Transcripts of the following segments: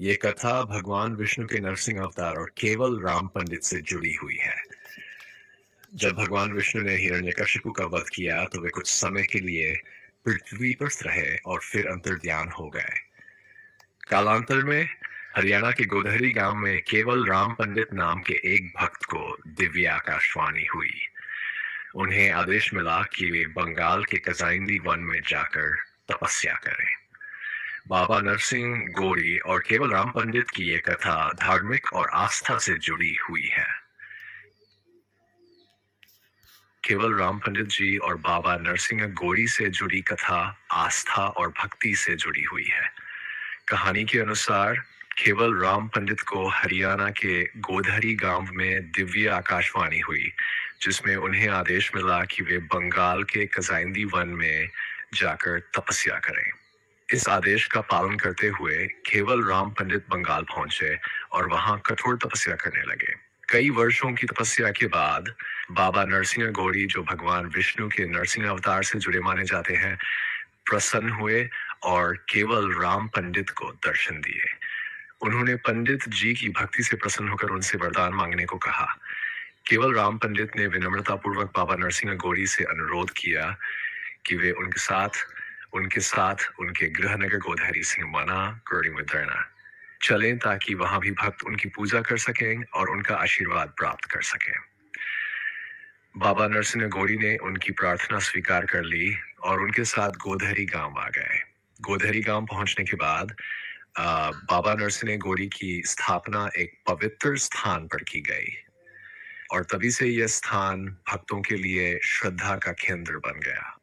ये कथा भगवान विष्णु के नरसिंह अवतार और केवल राम पंडित से जुड़ी हुई है। जब भगवान विष्णु ने हिरण्यकशिपु का वध किया तो वे कुछ समय के लिए पृथ्वी पर रहे और फिर अंतर्ध्यान हो गए। कालांतर में हरियाणा के गोधरी गांव में केवल राम पंडित नाम के एक भक्त को दिव्य आकाशवाणी हुई। उन्हें आदेश मिला कि वे बंगाल के कजाइंदी वन में जाकर तपस्या करें। बाबा नरसिंह गोरी और केवल राम पंडित की ये कथा धार्मिक और आस्था से जुड़ी हुई है। केवल राम पंडित जी और बाबा नरसिंह गोरी से जुड़ी कथा आस्था और भक्ति से जुड़ी हुई है। कहानी के अनुसार केवल राम पंडित को हरियाणा के गोधरी गांव में दिव्य आकाशवाणी हुई, जिसमें उन्हें आदेश मिला कि वे बंगाल के कजाइंदी वन में जाकर तपस्या करें। इस आदेश का पालन करते हुए केवल राम पंडित बंगाल पहुंचे और वहां कठोर तपस्या करने लगे। कई वर्षों की तपस्या के बाद बाबा नरसिंह गौरी, जो भगवान विष्णु के नरसिंह अवतार से जुड़े माने जाते हैं, प्रसन्न हुए और केवल राम पंडित को दर्शन दिए। उन्होंने पंडित जी की भक्ति से प्रसन्न होकर उनसे वरदान मांगने को कहा। केवल राम पंडित ने विनम्रता पूर्वक बाबा नरसिंह गौरी से अनुरोध किया कि वे उनके साथ उनके गृह नगर गोधरी सिंह मना करना चलें, ताकि वहां भी भक्त उनकी पूजा कर सकें और उनका आशीर्वाद प्राप्त कर सकें। बाबा नरसिंह गौरी ने उनकी प्रार्थना स्वीकार कर ली और उनके साथ गोधरी गांव आ गए। गोधरी गांव पहुंचने के बाद बाबा नरसिंह गौरी की स्थापना एक पवित्र स्थान पर की गई और तभी से यह स्थान भक्तों के लिए श्रद्धा का केंद्र बन गया।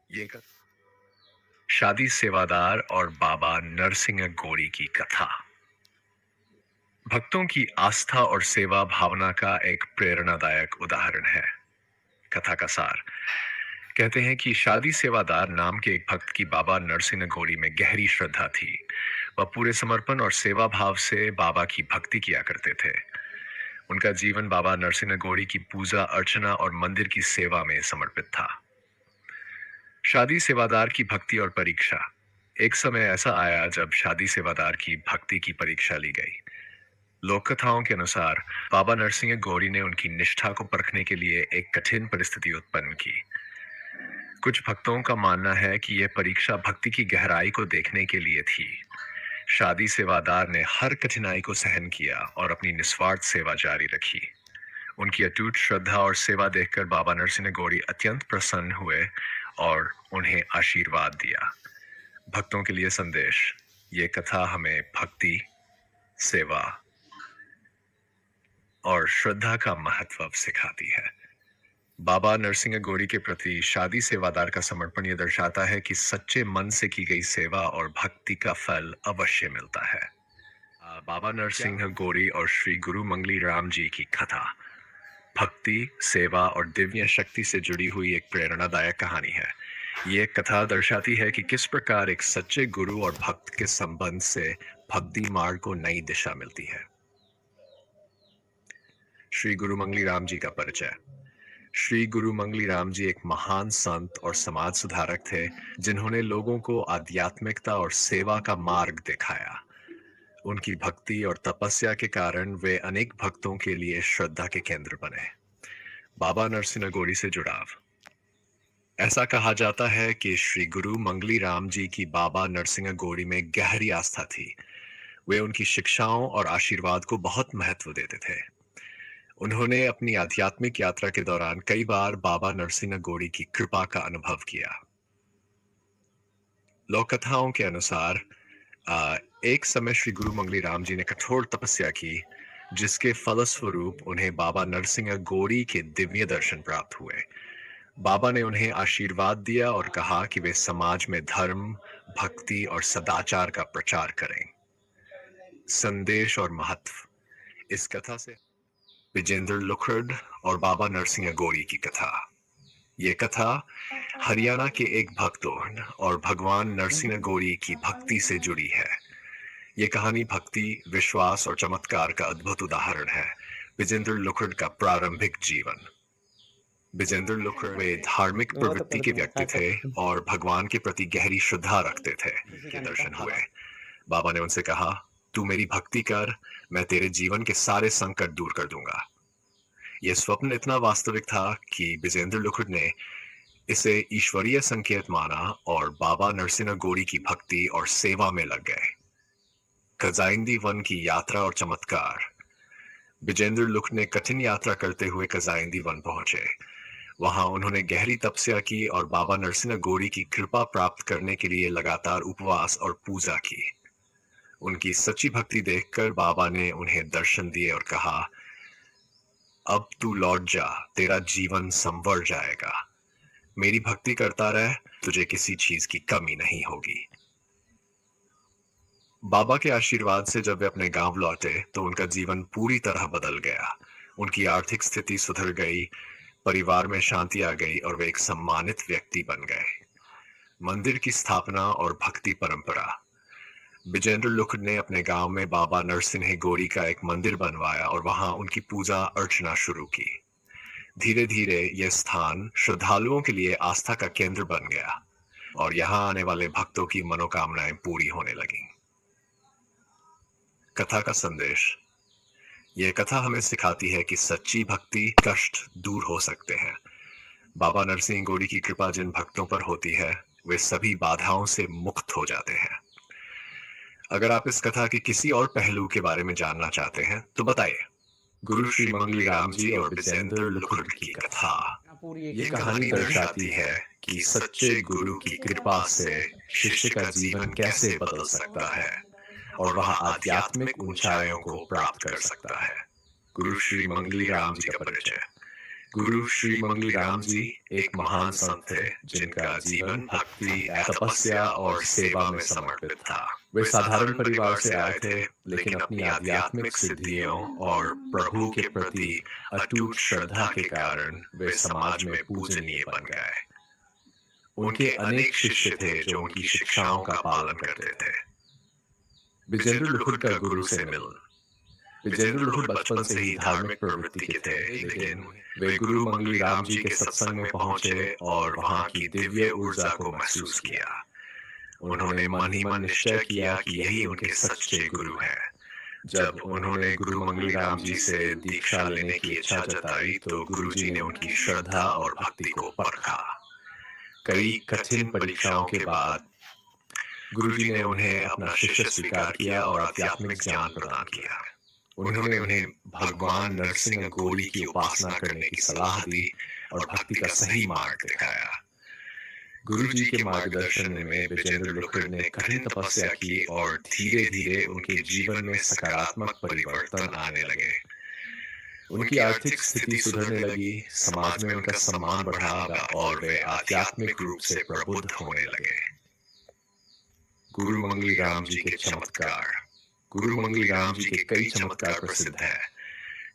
ये शादी सेवादार और बाबा नरसिंह गौरी की कथा भक्तों की आस्था और सेवा भावना का एक प्रेरणादायक उदाहरण है। कथा का सार कहते हैं कि शादी सेवादार नाम के एक भक्त की बाबा नरसिंह गौरी में गहरी श्रद्धा थी। वह पूरे समर्पण और सेवा भाव से बाबा की भक्ति किया करते थे। उनका जीवन बाबा नरसिंह गौरी की पूजा अर्चना और मंदिर की सेवा में समर्पित था। शादी सेवादार की भक्ति और परीक्षा। एक समय ऐसा आया जब शादी सेवादार की भक्ति की परीक्षा ली गई। लोक कथाओं के अनुसार बाबा नरसिंह गौरी ने उनकी निष्ठा को परखने के लिए एक कठिन परिस्थिति उत्पन्न की। कुछ भक्तों का मानना है कि यह परीक्षा भक्ति की गहराई को देखने के लिए थी। शादी सेवादार ने हर कठिनाई को सहन किया और अपनी निस्वार्थ सेवा जारी रखी। उनकी अटूट श्रद्धा और सेवा देखकर बाबा नरसिंह गौरी अत्यंत प्रसन्न हुए और उन्हें आशीर्वाद दिया। भक्तों के लिए संदेश। ये कथा हमें भक्ति, सेवा और श्रद्धा का महत्व सिखाती है। बाबा नरसिंह गौरी के प्रति शादी सेवादार का समर्पण यह दर्शाता है कि सच्चे मन से की गई सेवा और भक्ति का फल अवश्य मिलता है। बाबा नरसिंह गौरी और श्री गुरु मंगली राम जी की कथा भक्ति, सेवा और दिव्य शक्ति से जुड़ी हुई एक प्रेरणादायक कहानी है। ये कथा दर्शाती है कि किस प्रकार एक सच्चे गुरु और भक्त के संबंध से भक्ति मार्ग को नई दिशा मिलती है। श्री गुरु मंगली राम जी का परिचय। श्री गुरु मंगली राम जी एक महान संत और समाज सुधारक थे, जिन्होंने लोगों को आध्यात्मिकता और सेवा का मार्ग दिखाया। उनकी भक्ति और तपस्या के कारण वे अनेक भक्तों के लिए श्रद्धा के केंद्र बने। बाबा नरसिंह गौरी से जुड़ाव। ऐसा कहा जाता है कि श्री गुरु मंगली राम जी की बाबा नरसिंह गौरी में गहरी आस्था थी। वे उनकी शिक्षाओं और आशीर्वाद को बहुत महत्व देते थे। उन्होंने अपनी आध्यात्मिक यात्रा के दौरान कई बार बाबा नरसिंह गौरी की कृपा का अनुभव किया। लोक कथाओं के अनुसार एक समय श्री गुरु मंगली राम जी ने कठोर तपस्या की, जिसके फलस्वरूप उन्हें बाबा नरसिंह गौरी के दिव्य दर्शन प्राप्त हुए। बाबा ने उन्हें आशीर्वाद दिया और कहा कि वे समाज में धर्म, भक्ति और सदाचार का प्रचार करें। संदेश और महत्व। इस कथा से विजेंद्र लुखर्ड और बाबा नरसिंह गौरी की कथा। ये कथा हरियाणा के एक भक्तों और भगवान नरसिंह गौरी की भक्ति से जुड़ी है। ये कहानी भक्ति, विश्वास और चमत्कार का अद्भुत उदाहरण है। विजेंद्र लुखर्ड का प्रारंभिक जीवन। विजेंद्र लुखर्ड वे धार्मिक प्रवृत्ति के व्यक्ति थे और भगवान के प्रति गहरी श्रद्धा रखते थे। के दर्शन हुए। बाबा ने उनसे कहा, तू मेरी भक्ति कर, मैं तेरे जीवन के सारे संकट दूर कर दूंगा। यह स्वप्न इतना वास्तविक था कि विजेंद्र लुखुड ने इसे ईश्वरीय संकेत माना और बाबा नरसिंह गोरी की भक्ति और सेवा में लग गए। खजाइंदी वन की यात्रा और चमत्कार। विजेंद्र लुख ने कठिन यात्रा करते हुए खजाइंदी वन पहुंचे। वहां उन्होंने गहरी तपस्या की और बाबा नरसिंह गोरी की कृपा प्राप्त करने के लिए लगातार उपवास और पूजा की। उनकी सच्ची भक्ति देखकर बाबा ने उन्हें दर्शन दिए और कहा, अब तू लौट जा, तेरा जीवन संवर जाएगा। मेरी भक्ति करता रह, तुझे किसी चीज की कमी नहीं होगी। बाबा के आशीर्वाद से जब वे अपने गांव लौटे तो उनका जीवन पूरी तरह बदल गया। उनकी आर्थिक स्थिति सुधर गई, परिवार में शांति आ गई और वे एक सम्मानित व्यक्ति बन गए। मंदिर की स्थापना और भक्ति परंपरा। विजेंद्र लुखड ने अपने गांव में बाबा नरसिंह गोरी का एक मंदिर बनवाया और वहां उनकी पूजा अर्चना शुरू की। धीरे धीरे यह स्थान श्रद्धालुओं के लिए आस्था का केंद्र बन गया और यहां आने वाले भक्तों की मनोकामनाएं पूरी होने लगीं। कथा का संदेश। यह कथा हमें सिखाती है कि सच्ची भक्ति कष्ट दूर हो सकते हैं। बाबा नरसिंह गोरी की कृपा जिन भक्तों पर होती है वे सभी बाधाओं से मुक्त हो जाते हैं। अगर आप इस कथा के किसी और पहलू के बारे में जानना चाहते हैं तो बताइए। गुरु श्री मंगली राम जी और विजेंद्र लुखुड की कथा। ये कहानी दर्शाती है कि सच्चे गुरु की कृपा से शिष्य का जीवन कैसे बदल सकता है और वह आध्यात्मिक ऊंचाइयों को प्राप्त कर सकता है। गुरु श्री मंगली राम जी का परिचय। गुरु श्री मंगली राम जी एक महान संत थे जिनका जीवन भक्ति, तपस्या और सेवा में समर्पित था। वे साधारण परिवार से आए थे, लेकिन अपनी आध्यात्मिक सिद्धियों और प्रभु के प्रति अटूट श्रद्धा के कारण वे समाज में पूजनीय बन गए। उनके अनेक शिष्य थे जो उनकी शिक्षाओं का पालन करते थे। विजेंद्र लुखुड का गुरु से मिलन। विजेंद्र लुखुड बचपन से ही धार्मिक प्रवृत्ति के थे, लेकिन वे गुरु मंगली राम जी के सत्संग में पहुंचे और वहां की दिव्य ऊर्जा को महसूस किया। उन्होंने मन ही मन निश्चय किया कि यही उनके सच्चे गुरु हैं। जब उन्होंने गुरु मंगली राम जी से दीक्षा लेने की इच्छा जताई तो गुरु जी ने उनकी श्रद्धा और भक्ति को परखा। कई कठिन परीक्षाओं के बाद गुरुजी ने उन्हें अपना शिष्य स्वीकार किया और आध्यात्मिक ज्ञान प्रदान किया। उन्होंने उन्हें भगवान नरसिंह गोरी की उपासना करने की सलाह दी और भक्ति का सही मार्ग दिखाया। गुरुजी के मार्गदर्शन में विजेंद्र लुखुड ने कठिन तपस्या की और धीरे धीरे उनके जीवन में सकारात्मक परिवर्तन आने लगे। उनकी आर्थिक स्थिति सुधरने लगी, समाज में उनका सम्मान बढ़ा और वे आध्यात्मिक रूप से प्रबुद्ध होने लगे। गुरु मंगली राम जी के चमत्कार। गुरु मंगली राम जी के कई चमत्कार प्रसिद्ध हैं।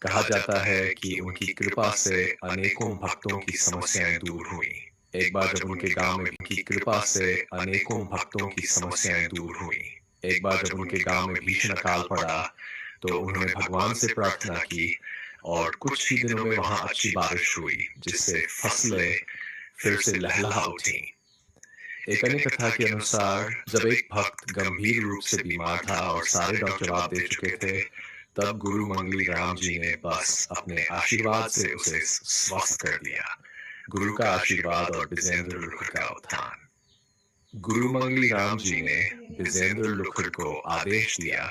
कहा जाता है कि उनकी कृपा से अनेकों भक्तों की समस्याएं दूर हुई। एक बार जब उनके गांव में उनकी कृपा से अनेकों भक्तों की समस्याएं दूर हुई। एक बार जब उनके गांव में भीषण अकाल पड़ा तो उन्होंने भगवान से प्रार्थना की और कुछ ही दिनों में वहां अच्छी बारिश हुई, जिससे फसलें फिर से लहलहा उठी। एक अन्य कथा के अनुसार जब एक भक्त गंभीर रूप से बीमार था और सारे डॉक्टर जवाब दे चुके थे, तब गुरु मंगली राम जी ने बस अपने आशीर्वाद से उसे स्वस्थ कर दिया। गुरु का आशीर्वाद और विजेंद्र लुखुड का उत्थान। गुरु मंगली राम जी ने विजेंद्र लुखुड को आदेश दिया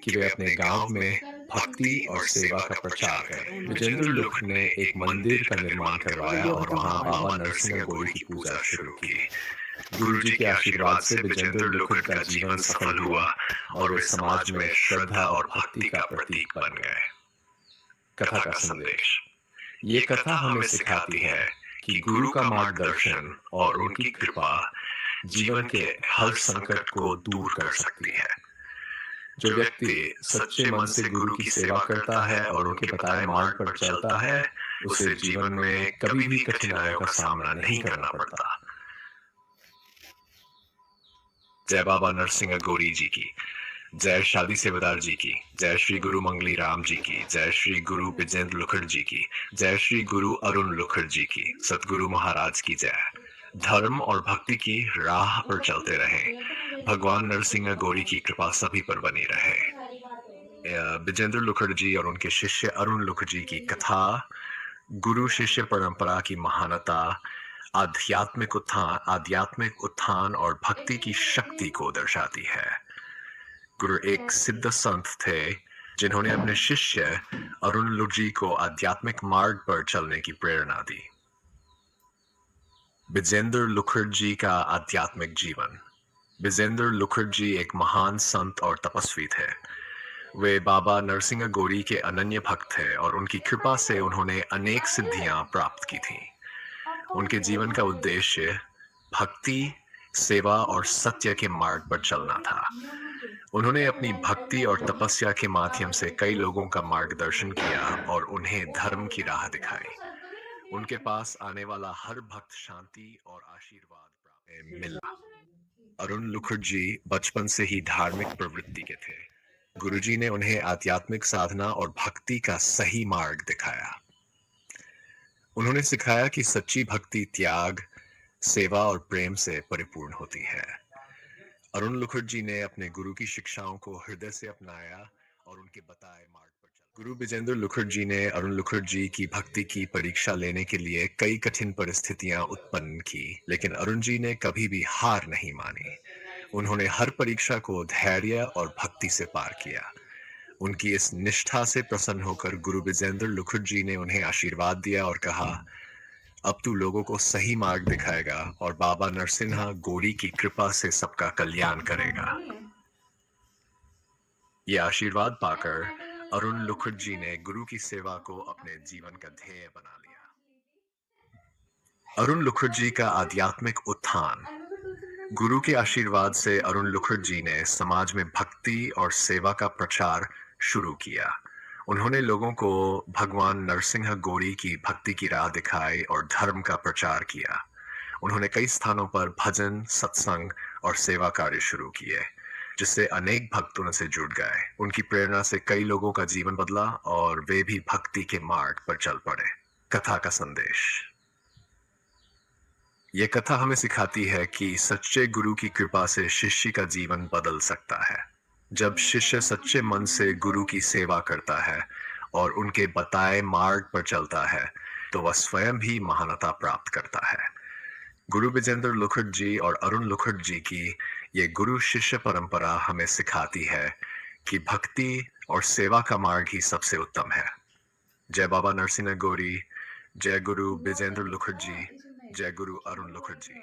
कि वे अपने गांव में भक्ति और सेवा का प्रचार करें। विजेंद्र लुखुड ने एक मंदिर का निर्माण करवाया और वहां बाबा नरसिंह गोरी की पूजा शुरू की। गुरु जी के आशीर्वाद से विजेंद्र लुखुड का जीवन सफल हुआ और वे समाज में श्रद्धा और भक्ति का प्रतीक बन गए। कथा का संदेश। ये कथा हमें सिखाती है कि गुरु का मार्गदर्शन और उनकी कृपा जीवन के हर संकट को दूर कर सकती है। जो व्यक्ति सच्चे मन से गुरु की सेवा करता है और उनके बताए मार्ग पर चलता है, उसे जीवन में कभी भी कठिनाइयों का सामना नहीं करना पड़ता। जय बाबा नरसिंह गोरी जी की, जय शादी सेवादार जी की, जय श्री गुरु मंगली राम जी की, जय श्री गुरु विजेंद्र लुखुड जी की, जय श्री गुरु अरुण लुखुड जी की, सतगुरु महाराज की जय। धर्म और भक्ति की राह पर चलते रहें। भगवान नरसिंह गोरी की कृपा सभी पर बनी रहे। विजेंद्र मुखर्जी और उनके शिष्य अरुण मुखर्जी की कथा गुरु शिष्य परंपरा की महानता, आध्यात्मिक उत्थान और भक्ति की शक्ति को दर्शाती है। गुरु एक सिद्ध संत थे जिन्होंने अपने शिष्य अरुण मुखर्जी को आध्यात्मिक मार्ग पर चलने की प्रेरणा दी। विजेंद्र मुखर्जी का आध्यात्मिक जीवन। विजेंद्र मुखर्जी एक महान संत और तपस्वी थे। वे बाबा नरसिंह गौरी के अनन्य भक्त थे और उनकी कृपा से उन्होंने अनेक सिद्धियां प्राप्त की थीं। उनके जीवन का उद्देश्य भक्ति, सेवा और सत्य के मार्ग पर चलना था। उन्होंने अपनी भक्ति और तपस्या के माध्यम से कई लोगों का मार्गदर्शन किया और उन्हें धर्म की राह दिखाई। उनके पास आने वाला हर भक्त शांति और आशीर्वाद प्राप्त मिला। अरुण मुखर्जी बचपन से ही धार्मिक प्रवृत्ति के थे। गुरुजी ने उन्हें आध्यात्मिक साधना और भक्ति का सही मार्ग दिखाया। उन्होंने सिखाया कि सच्ची भक्ति त्याग, सेवा और प्रेम से परिपूर्ण होती है। अरुण मुखर्जी ने अपने गुरु की शिक्षाओं को हृदय से अपनाया और उनके बताए मार्ग पर चला। गुरु विजेंद्र मुखर्जी ने अरुण मुखर्जी की भक्ति की परीक्षा लेने के लिए कई कठिन परिस्थितियां उत्पन्न की, लेकिन अरुण जी ने कभी भी हार नहीं मानी। उन्होंने हर परीक्षा को धैर्य और भक्ति से पार किया। उनकी इस निष्ठा से प्रसन्न होकर गुरु विजेंद्र मुखर्जी ने उन्हें आशीर्वाद दिया और कहा, अब तू लोगों को सही मार्ग दिखाएगा और बाबा नरसिम्हा गौरी की कृपा से सबका कल्याण करेगा। ये आशीर्वाद पाकर अरुण मुखर्जी ने गुरु की सेवा को अपने जीवन का ध्येय बना लिया। अरुण मुखर्जी का आध्यात्मिक उत्थान। गुरु के आशीर्वाद से अरुण मुखर्जी ने समाज में भक्ति और सेवा का प्रचार शुरू किया। उन्होंने लोगों को भगवान नरसिंह गौरी की भक्ति की राह दिखाई और धर्म का प्रचार किया। उन्होंने कई स्थानों पर भजन, सत्संग और सेवा कार्य शुरू किए, जिससे अनेक भक्त उनसे जुड़ गए। उनकी प्रेरणा से कई लोगों का जीवन बदला और वे भी भक्ति के मार्ग पर चल पड़े। कथा का संदेश। यह कथा हमें सिखाती है कि सच्चे गुरु की कृपा से शिष्य का जीवन बदल सकता है। जब शिष्य सच्चे मन से गुरु की सेवा करता है और उनके बताए मार्ग पर चलता है, तो वह स्वयं भी महानता प्राप्त करता है। गुरु विजेंद्र मुखर्जी और अरुण मुखर्जी की ये गुरु शिष्य परंपरा हमें सिखाती है कि भक्ति और सेवा का मार्ग ही सबसे उत्तम है। जय बाबा नरसिंह गौरी, जय गुरु विजेंद्र मुखर्जी, जय गुरु अरुण मुखर्जी।